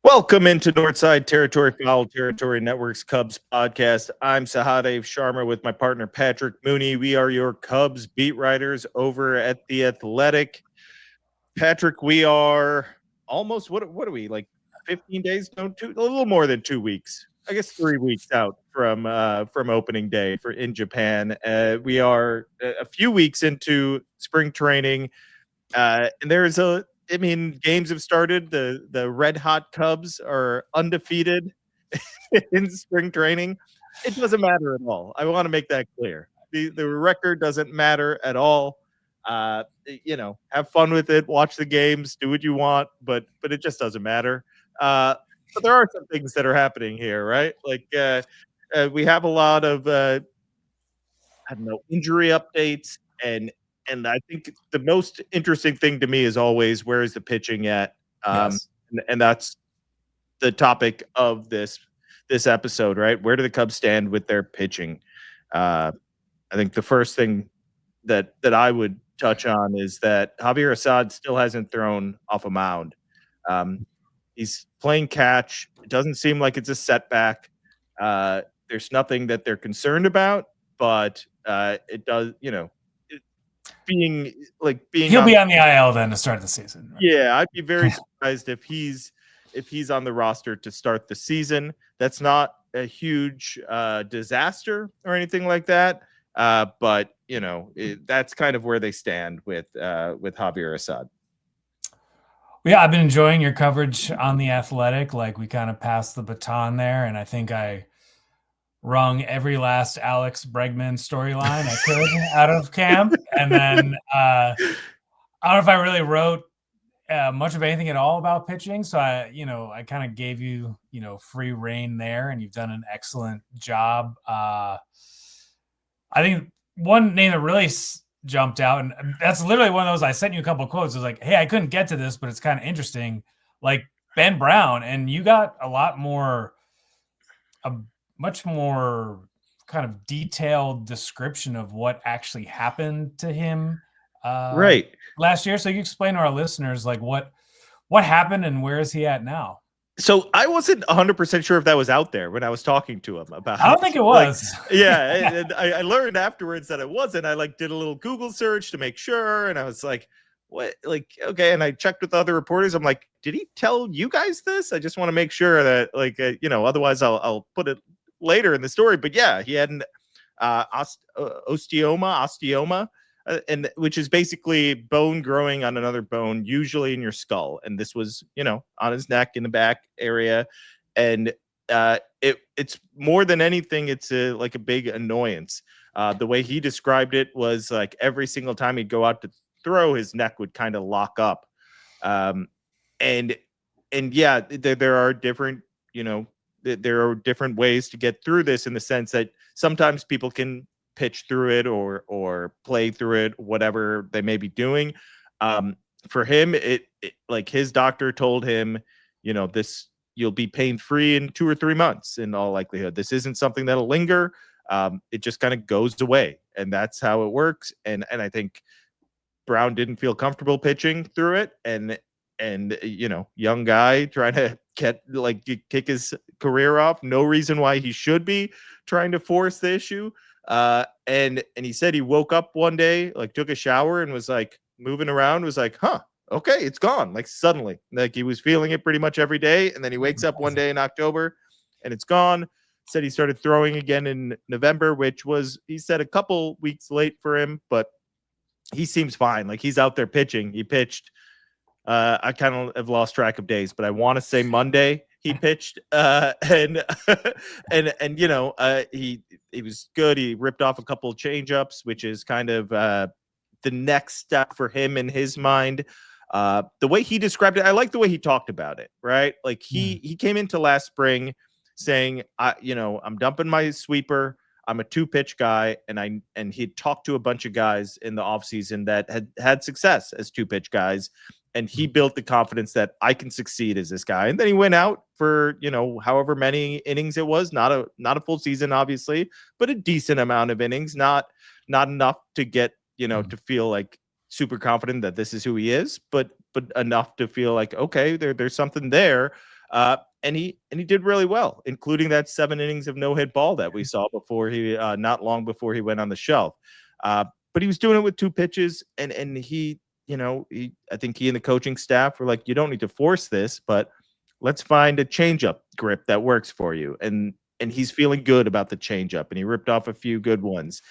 Welcome into Northside Territory, Foul Territory Network's Cubs podcast. I'm Sahadev Sharma with my partner Patrick Mooney. We are your Cubs beat writers over at The Athletic. Patrick, we are almost what are we like 15 days? No, a little more than 2 weeks. I guess 3 weeks out from opening day for in Japan. We are a few weeks into spring training. And games have started. The red hot Cubs are undefeated in spring training. It doesn't matter at all. I want to make that clear. The record doesn't matter at all. Have fun with it, watch the games, do what you want, but it just doesn't matter. But there are some things that are happening here, right? We have a lot of injury updates and I think the most interesting thing to me is always where is the pitching at, Yes. and that's the topic of this episode, right? Where do the Cubs stand with their pitching? I think the first thing that I would touch on is that Javier Assad still hasn't thrown off a mound. He's playing catch. It doesn't seem like it's a setback. There's nothing that they're concerned about, but it does, being He'll be on the IL then to start the season. Right? Yeah, I'd be very surprised if he's on the roster to start the season. That's not a huge disaster or anything like that. But that's kind of where they stand with Javier Assad. Yeah, I've been enjoying your coverage on The Athletic. Like, we kind of passed the baton there, and I think I wrung every last Alex Bregman storyline I could out of camp. And then I don't know if I really wrote much of anything at all about pitching. So I kind of gave you, free reign there, and you've done an excellent job. I think one name that really jumped out, and that's literally one of those, I sent you a couple of quotes. It was like, hey, I couldn't get to this, but it's kind of interesting. Like Ben Brown, and you got a much more kind of detailed description of what actually happened to him right last year. So you explain to our listeners like what happened and where is he at now? So I wasn't 100% sure if that was out there when I was talking to him about I don't think it was. And I learned afterwards that it wasn't. I did a little Google search to make sure, and I was like, what? Okay. And I checked with other reporters. I'm like, did he tell you guys this? I just want to make sure that otherwise I'll put it later in the story. But yeah, he had an osteoma, and which is basically bone growing on another bone, usually in your skull. And this was, on his neck in the back area. And it's more than anything, it's like a big annoyance. The way he described it was like every single time he'd go out to throw, his neck would kind of lock up. And yeah, there are different, there are different ways to get through this, in the sense that sometimes people can pitch through it or play through it, whatever they may be doing. For him, it like his doctor told him, this, you'll be pain free in 2 or 3 months in all likelihood. This isn't something that'll linger. It just kind of goes away, and that's how it works. And I think Brown didn't feel comfortable pitching through it, and young guy trying to kick his career off. No reason why he should be trying to force the issue. And he said he woke up one day, took a shower and was moving around, was like, huh, okay, it's gone. Suddenly, he was feeling it pretty much every day. And then he wakes up one day in October and it's gone. Said he started throwing again in November, which was, he said, a couple weeks late for him, but he seems fine. He's out there pitching. He pitched, I kind of have lost track of days, but I want to say Monday he pitched, and he was good. He ripped off a couple of changeups, which is kind of the next step for him in his mind. The way he described it, I like the way he talked about it, right? He came into last spring saying, I'm dumping my sweeper. I'm a 2-pitch guy, and he'd talked to a bunch of guys in the offseason that had success as 2-pitch guys, and he built the confidence that I can succeed as this guy. And then he went out for, however many innings it was, not a full season, obviously, but a decent amount of innings, not enough to get, to feel super confident that this is who he is, but enough to feel okay, there's something there. And he did really well, including that 7 innings of no-hit ball that we saw before he not long before he went on the shelf. But he was doing it with 2 pitches, and he, I think he and the coaching staff were like, you don't need to force this, but let's find a changeup grip that works for you. And he's feeling good about the changeup, and he ripped off a few good ones.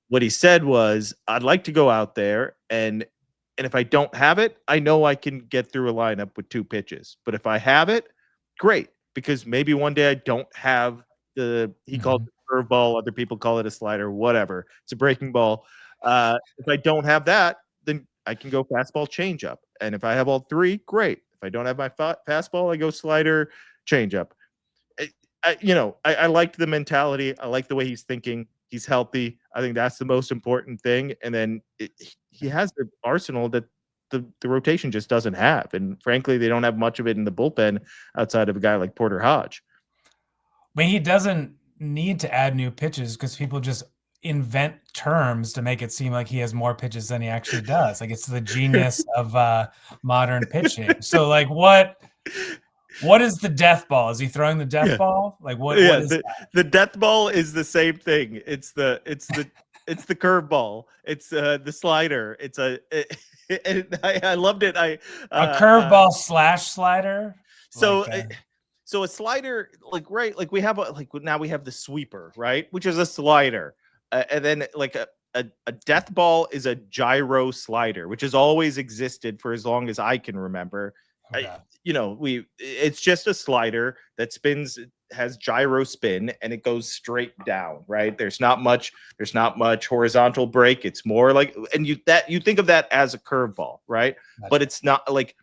What he said was, I'd like to go out there and if I don't have it, I know I can get through a lineup with 2 pitches. But if I have it, great, because maybe one day I don't have he called it a curveball, other people call it a slider, whatever. It's a breaking ball. If I don't have that, then I can go fastball, changeup. And if I have all 3, great. If I don't have my fastball, I go slider, changeup. I liked the mentality. I like the way he's thinking. He's healthy. I think that's the most important thing. And then he has the arsenal that the rotation just doesn't have. And frankly, they don't have much of it in the bullpen outside of a guy like Porter Hodge. But he doesn't need to add new pitches because people just invent terms to make it seem like he has more pitches than he actually does. Like, it's the genius of modern pitching. So, like, what is the death ball? Is he throwing the death ball? Like, what is that? The death ball is the same thing. It's the curve ball. It's the slider. I loved it. A curveball slash slider. So a slider, like, right, like we have now we have the sweeper, right, which is a slider, and then like a death ball is a gyro slider, which has always existed for as long as I can remember. Okay. It's just a slider that spins, has gyro spin, and it goes straight down, right? There's not much horizontal break. It's more like, and you think of that as a curveball, right? Gotcha. But it's not, like,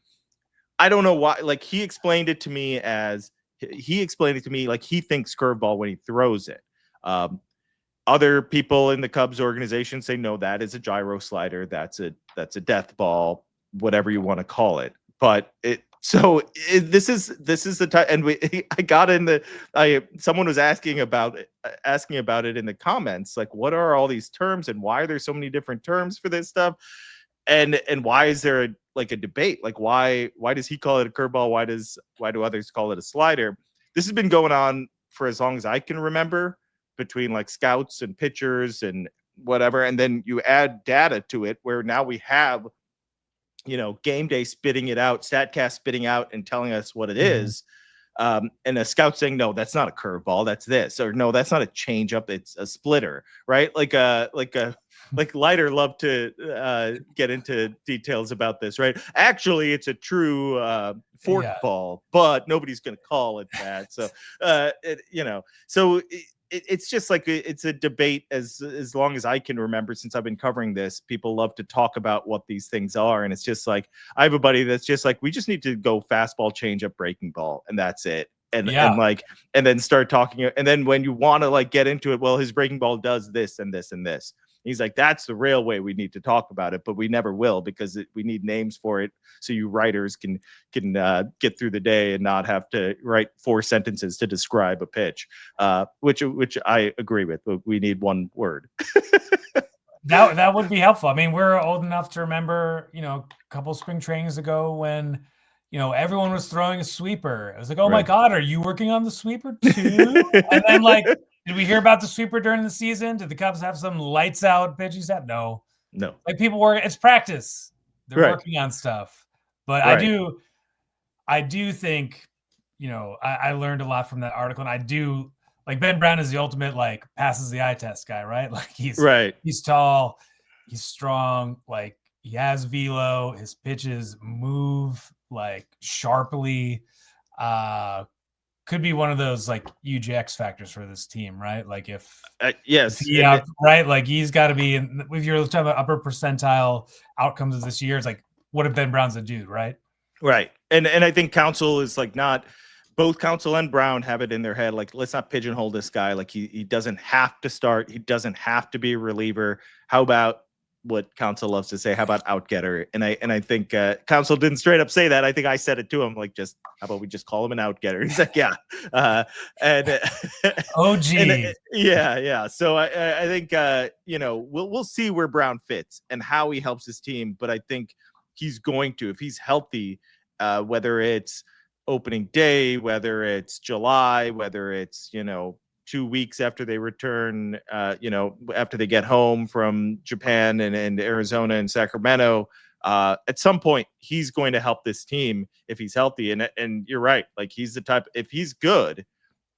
I don't know why, like, he explained it to me like he thinks curveball when he throws it. Other people in the Cubs organization say, no, that is a gyro slider. That's a death ball, whatever you want to call it. But this is the time, and someone was asking about it in the comments, like, what are all these terms and why are there so many different terms for this stuff, and why is there a debate? Like, why does he call it a curveball? Why do others call it a slider? This has been going on for as long as I can remember, between like scouts and pitchers and whatever, and then you add data to it where now we have game day spitting it out, StatCast spitting out and telling us what it is. And a scout saying, no, that's not a curveball, that's this, or no, that's not a changeup, it's a splitter, right? Like Leiter loved to get into details about this, right? Actually, it's a true fork ball, but nobody's going to call it that. So, it's just like it's a debate as long as I can remember since I've been covering this. People love to talk about what these things are, and it's just like, I have a buddy that's just like, we just need to go fastball, changeup, breaking ball, and that's it. And then start talking, and then when you want to like get into it, well, his breaking ball does this and this and this. He's like, that's the real way we need to talk about it, but we never will, because we need names for it so you writers can get through the day and not have to write 4 sentences to describe a pitch, which I agree with, but we need one word. That would be helpful. I mean, we're old enough to remember, a couple spring trainings ago when, everyone was throwing a sweeper. I was like, oh my God, are you working on the sweeper too? And then, like, did we hear about the sweeper during the season? Did the Cubs have some lights out pitch? He said, no. Like, people work, it's practice. They're working on stuff. But I do think, I learned a lot from that article, and I do, like, Ben Brown is the ultimate, like, passes the eye test guy, right? Like, he's tall, he's strong, like, he has velo, his pitches move like sharply. Could be one of those like huge X factors for this team, right? Like, if right, like, he's got to be if you're talking about upper percentile outcomes of this year, it's like, what if Ben Brown's a dude, right? Right. And I think Counsell is like, not both Counsell and Brown have it in their head, like, let's not pigeonhole this guy. Like, he doesn't have to start. He doesn't have to be a reliever. How about what Counsell loves to say? How about outgetter? And I think Counsell didn't straight up say that. I think I said it to him, like, just how about we just call him an outgetter? He's like, yeah. OG. Yeah. So I think we'll see where Brown fits and how he helps his team. But I think he's going to, if he's healthy, whether it's opening day, whether it's July, whether it's, 2 weeks after they return, after they get home from Japan and Arizona and Sacramento, at some point he's going to help this team if he's healthy. And you're right. Like, he's the type, if he's good,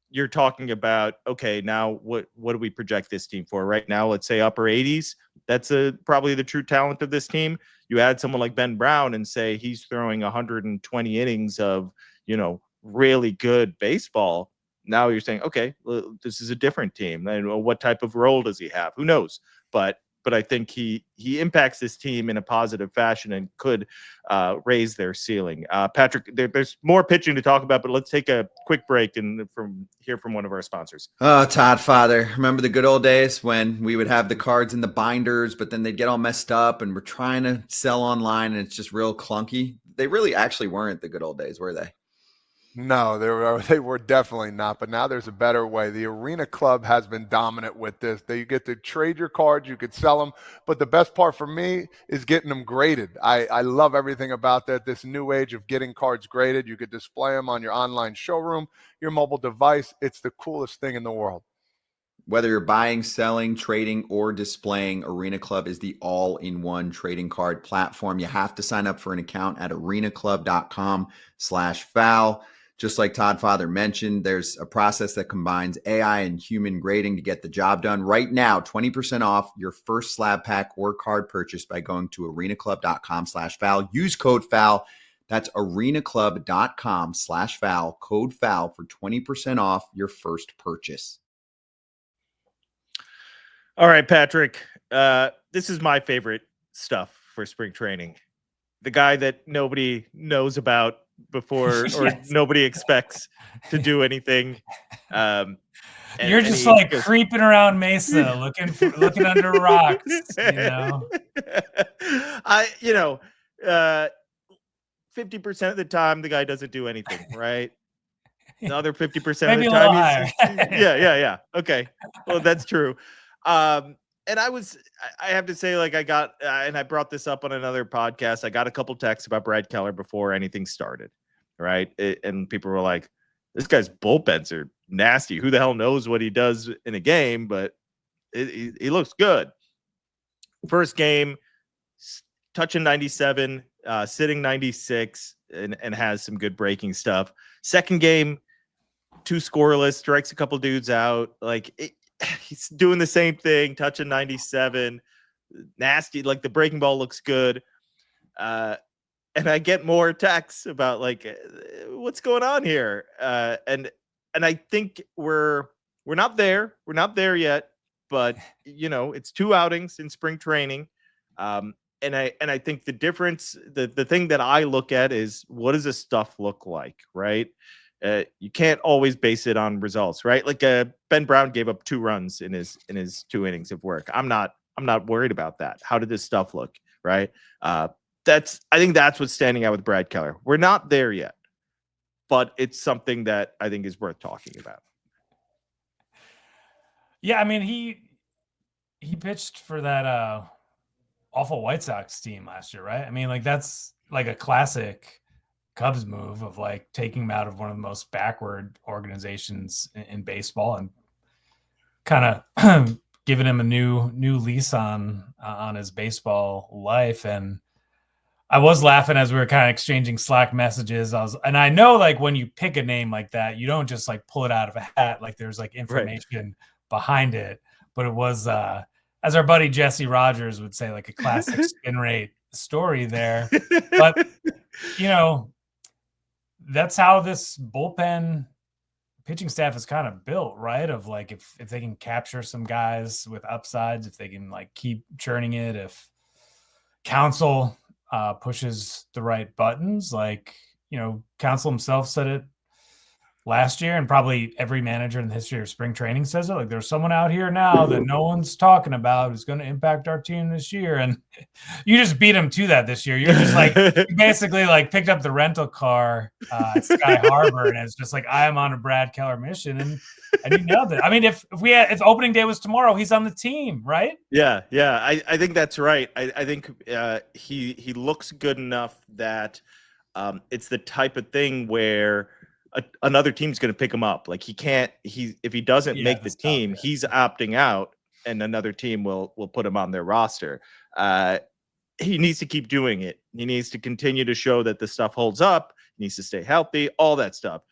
you're talking about, okay, now what do we project this team for right now? Let's say upper 80s. That's probably the true talent of this team. You add someone like Ben Brown and say he's throwing 120 innings of, really good baseball. Now you're saying, okay, well, this is a different team. And what type of role does he have? Who knows? But I think he impacts this team in a positive fashion and could raise their ceiling. Patrick, there's more pitching to talk about, but let's take a quick break and hear from one of our sponsors. Oh, Todd Father, remember the good old days when we would have the cards in the binders, but then they'd get all messed up and we're trying to sell online and it's just real clunky? They really actually weren't the good old days, were they? No, they were definitely not. But now there's a better way. The Arena Club has been dominant with this. You get to trade your cards, you could sell them. But the best part for me is getting them graded. I love everything about that. This new age of getting cards graded. You could display them on your online showroom, your mobile device. It's the coolest thing in the world. Whether you're buying, selling, trading, or displaying, Arena Club is the all-in-one trading card platform. You have to sign up for an account at arenaclub.com/foul. Just like Todd Father mentioned, there's a process that combines AI and human grading to get the job done. Right now, 20% off your first slab pack or card purchase by going to arenaclub.com/foul. Use code FOUL. That's arenaclub.com/foul. Code FOUL for 20% off your first purchase. All right, Patrick. This is my favorite stuff for spring training. The guy that nobody knows about before or Yes. nobody expects to do anything. You're just like creeping around Mesa, looking under rocks. 50% of the time the guy doesn't do anything, right? The other 50% Maybe of the time yeah. Okay, well, that's true. And I have to say, like, I got, and I brought this up on another podcast. I got a couple texts about Brad Keller before anything started, right? And people were like, "This guy's bullpens are nasty. Who the hell knows what he does in a game?" But he looks good. First game, touching 97, sitting 96, and has some good breaking stuff. Second game, 2 scoreless, strikes a couple dudes out. Like, he's doing the same thing, touching 97, nasty. Like, the breaking ball looks good. And I get more texts about, like, what's going on here? And I think we're not there. We're not there yet, but it's 2 outings in spring training. And I think the difference, the thing that I look at is, what does this stuff look like, right? You can't always base it on results, right? Like, Ben Brown gave up 2 runs in his 2 innings of work. I'm not worried about that. How did this stuff look, right? I think that's what's standing out with Brad Keller. We're not there yet, but it's something that I think is worth talking about. Yeah, I mean, he pitched for that awful White Sox team last year, right? I mean, like, that's like a classic Cubs move of, like, taking him out of one of the most backward organizations in baseball and kind of giving him a new lease on his baseball life. And I was laughing as we were kind of exchanging Slack messages. And I know, like, when you pick a name like that, you don't just, like, pull it out of a hat. Like, there's, like, information behind it. But it was, as our buddy Jesse Rogers would say, like, a classic spin rate story there. But, that's how this bullpen pitching staff is kind of built, right? Of, like, if they can capture some guys with upsides, if they can, like, keep churning it, if Counsell pushes the right buttons, like, Counsell himself said it last year, and probably every manager in the history of spring training says it. Like, there's someone out here now that no one's talking about who's going to impact our team this year, and you just beat him to that this year. You're just like, you basically, like, picked up the rental car at Sky Harbor, and it's just like, I am on a Brad Keller mission, and you nailed it. I mean, if opening day was tomorrow, he's on the team, right? Yeah. I think that's right. I think he looks good enough that it's the type of thing where another team's going to pick him up. Like if he doesn't make the team, he's opting out, and another team will put him on their roster. He needs to keep doing it. He needs to continue to show that the stuff holds up. He needs to stay healthy, all that stuff.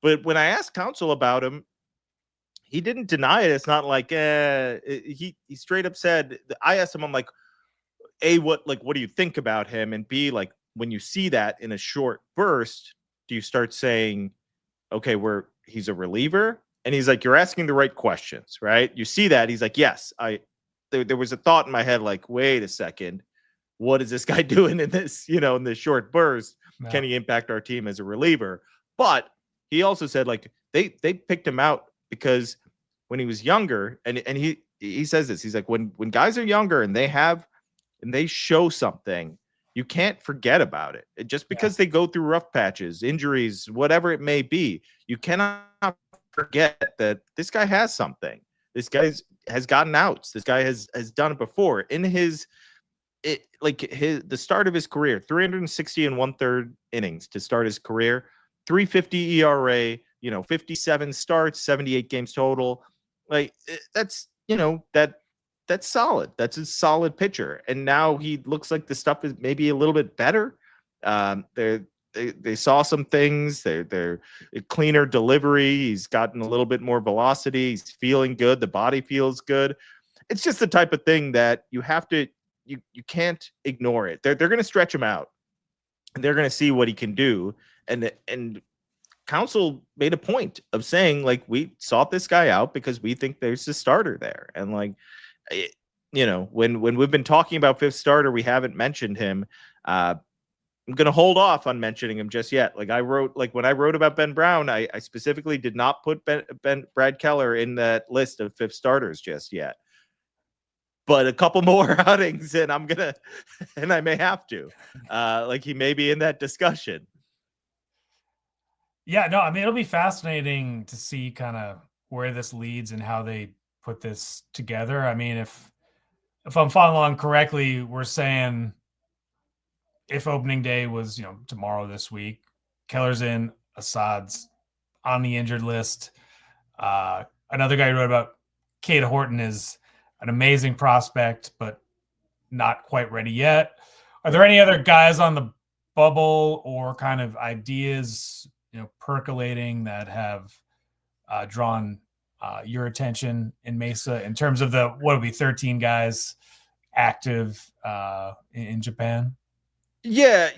But when I asked Counsell about him, he didn't deny it. It's not like he straight up said. I asked him, I'm like, A, what do you think about him? And B, like, when you see that in a short burst, do you start saying, okay, he's a reliever? And he's like, you're asking the right questions, right? You see that. He's like, yes, there was a thought in my head, like, wait a second, what is this guy doing in this, in this short burst? No. Can he impact our team as a reliever? But he also said, like, they picked him out because when he was younger, and he says this, he's like, when guys are younger and they show something, you can't forget about it. Just because they go through rough patches, injuries, whatever it may be, you cannot forget that this guy has something. This guy has gotten outs. This guy has done it before. In the start of his career, 360 and 1/3 innings to start his career, 350 ERA, 57 starts, 78 games total. Like, that's that's solid. That's a solid pitcher. And now he looks like the stuff is maybe a little bit better. They saw some things. They're a cleaner delivery. He's gotten a little bit more velocity. He's feeling good. The body feels good. It's just the type of thing that you have to, you can't ignore it. They're going to stretch him out, and they're going to see what he can do. And Counsell made a point of saying, like, we sought this guy out because we think there's a starter there. And like, when we've been talking about fifth starter, we haven't mentioned him. I'm going to hold off on mentioning him just yet. Like when I wrote about Ben Brown, I specifically did not put Brad Keller in that list of fifth starters just yet. But a couple more outings, and I may have to. Like, he may be in that discussion. Yeah, no, I mean, it'll be fascinating to see kind of where this leads and how they put this together. I mean, if I'm following along correctly, we're saying if opening day was, tomorrow this week, Keller's in, Assad's on the injured list. Another guy who wrote about Cade Horton is an amazing prospect, but not quite ready yet. Are there any other guys on the bubble or kind of ideas, percolating that have drawn your attention in Mesa in terms of what would be 13 guys active in Japan? Yeah,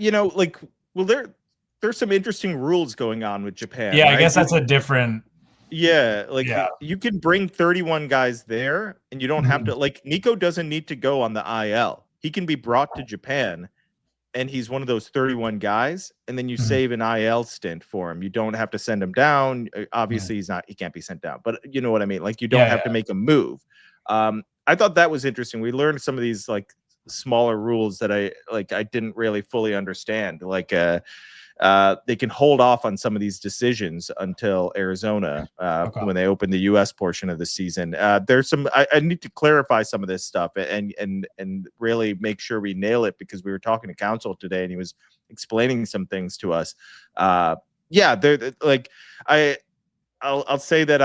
there's some interesting rules going on with Japan. Yeah, right? I guess that's a different. Yeah, you can bring 31 guys there, and you don't have to. Like, Nico doesn't need to go on the IL. He can be brought to Japan, and he's one of those 31 guys, and then you save an IL stint for him. You don't have to send him down. Obviously, he can't be sent down, but you know what I mean? Like, you don't have to make a move. I thought that was interesting. We learned some of these, like, smaller rules that I didn't really fully understand. Like, they can hold off on some of these decisions until Arizona when they open the U.S. portion of the season. There's some. I need to clarify some of this stuff and really make sure we nail it, because we were talking to Counsell today and he was explaining some things to us. They're like, I'll say that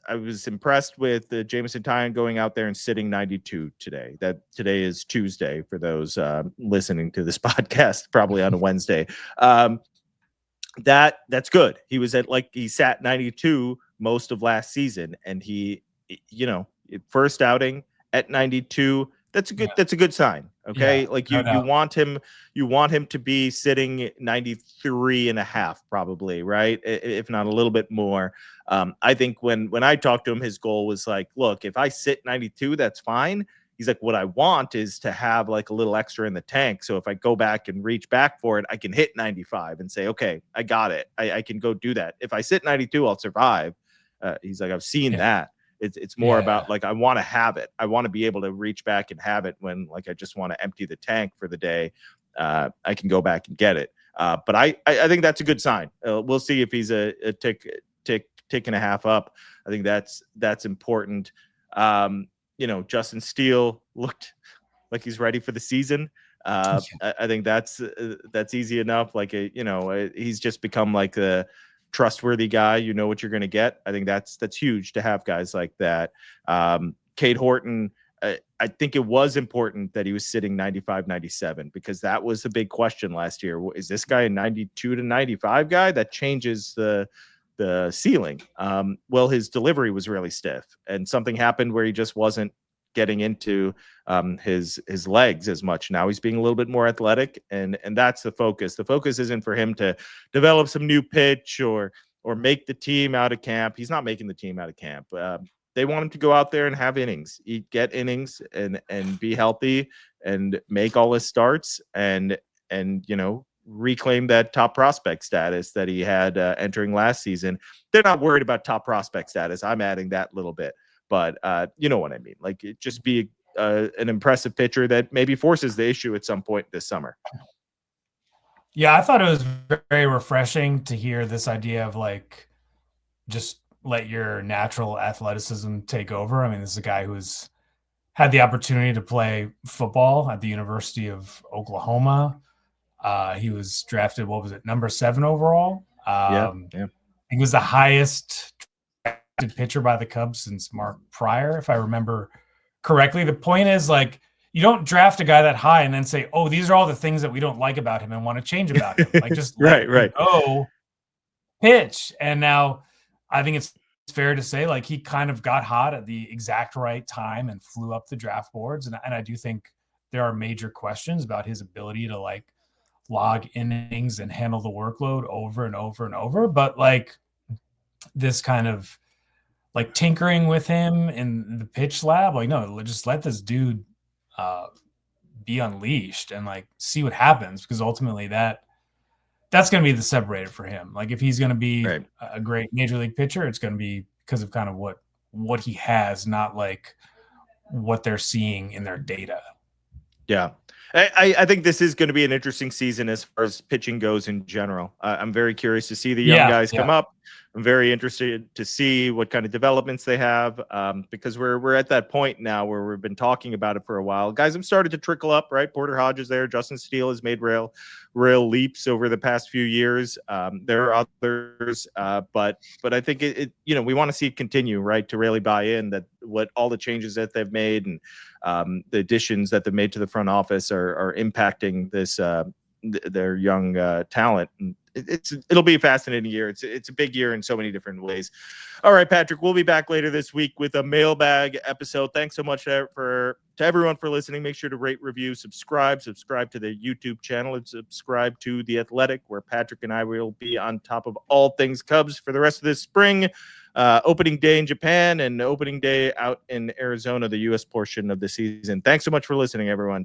I was impressed with Jameson Tyon going out there and sitting 92 today. That today is Tuesday for those listening to this podcast, probably on a Wednesday. That's good. He was he sat 92 most of last season, and he, first outing at 92. That's a good sign. Okay. You want him to be sitting 93 and a half, probably, right? If not a little bit more. I think when I talked to him, his goal was like, look, if I sit 92, that's fine. He's like, what I want is to have like a little extra in the tank. So if I go back and reach back for it, I can hit 95 and say, okay, I got it. I can go do that. If I sit 92, I'll survive. He's like, I've seen that. It's more about like, I want to have it. I want to be able to reach back and have it when, like, I just want to empty the tank for the day. I can go back and get it. But I think that's a good sign. We'll see if he's a tick and a half up. I think that's important. Justin Steele looked like he's ready for the season. I think that's easy enough. Like, he's just become like a trustworthy guy. You know what you're going to get. I think that's huge to have guys like that. Cade Horton, I think it was important that he was sitting 95, 97, because that was the big question last year. Is this guy a 92 to 95 guy? That changes the ceiling. Well, his delivery was really stiff, and something happened where he just wasn't getting into his legs as much. Now he's being a little bit more athletic, and that's the focus. The focus isn't for him to develop some new pitch or make the team out of camp. He's not making the team out of camp. They want him to go out there and have innings, get innings, and be healthy and make all his starts and reclaim that top prospect status that he had entering last season. They're not worried about top prospect status. I'm adding that little bit, but you know what I mean. Like, just be an impressive pitcher that maybe forces the issue at some point this summer. Yeah, I thought it was very refreshing to hear this idea of like, just let your natural athleticism take over. I mean, this is a guy who's had the opportunity to play football at the University of Oklahoma. He was drafted, what was it, number 7 overall? Yeah. He was the highest drafted pitcher by the Cubs since Mark Pryor, if I remember correctly. The point is, like, you don't draft a guy that high and then say, oh, these are all the things that we don't like about him and want to change about him. Like, just let him go pitch. And now I think it's fair to say, like, he kind of got hot at the exact right time and flew up the draft boards. And I do think there are major questions about his ability to, like, log innings and handle the workload over and over and over. But, like, this kind of, like, tinkering with him in the pitch lab, like, no, just let this dude be unleashed and, like, see what happens, because ultimately that's going to be the separator for him. Like, if he's going to be a great major league pitcher, it's going to be because of kind of what he has, not like what they're seeing in their data. Yeah. I think this is going to be an interesting season as far as pitching goes in general. I'm very curious to see the young guys come up. I'm very interested to see what kind of developments they have, because we're at that point now where we've been talking about it for a while. Guys have started to trickle up, right? Porter Hodge is there. Justin Steele has made real leaps over the past few years. There are others, but I think it we want to see it continue, right? To really buy in that what all the changes that they've made and the additions that they've made to the front office are impacting this their young talent. And it'll be a fascinating year. It's a big year in so many different ways. All right, Patrick, we'll be back later this week with a mailbag episode. Thanks so much to everyone for listening. Make sure to rate, review, subscribe to the YouTube channel, and subscribe to The Athletic, where Patrick and I will be on top of all things Cubs for the rest of this spring. Opening day in Japan and opening day out in Arizona, the U.S. portion of the season. Thanks so much for listening, everyone.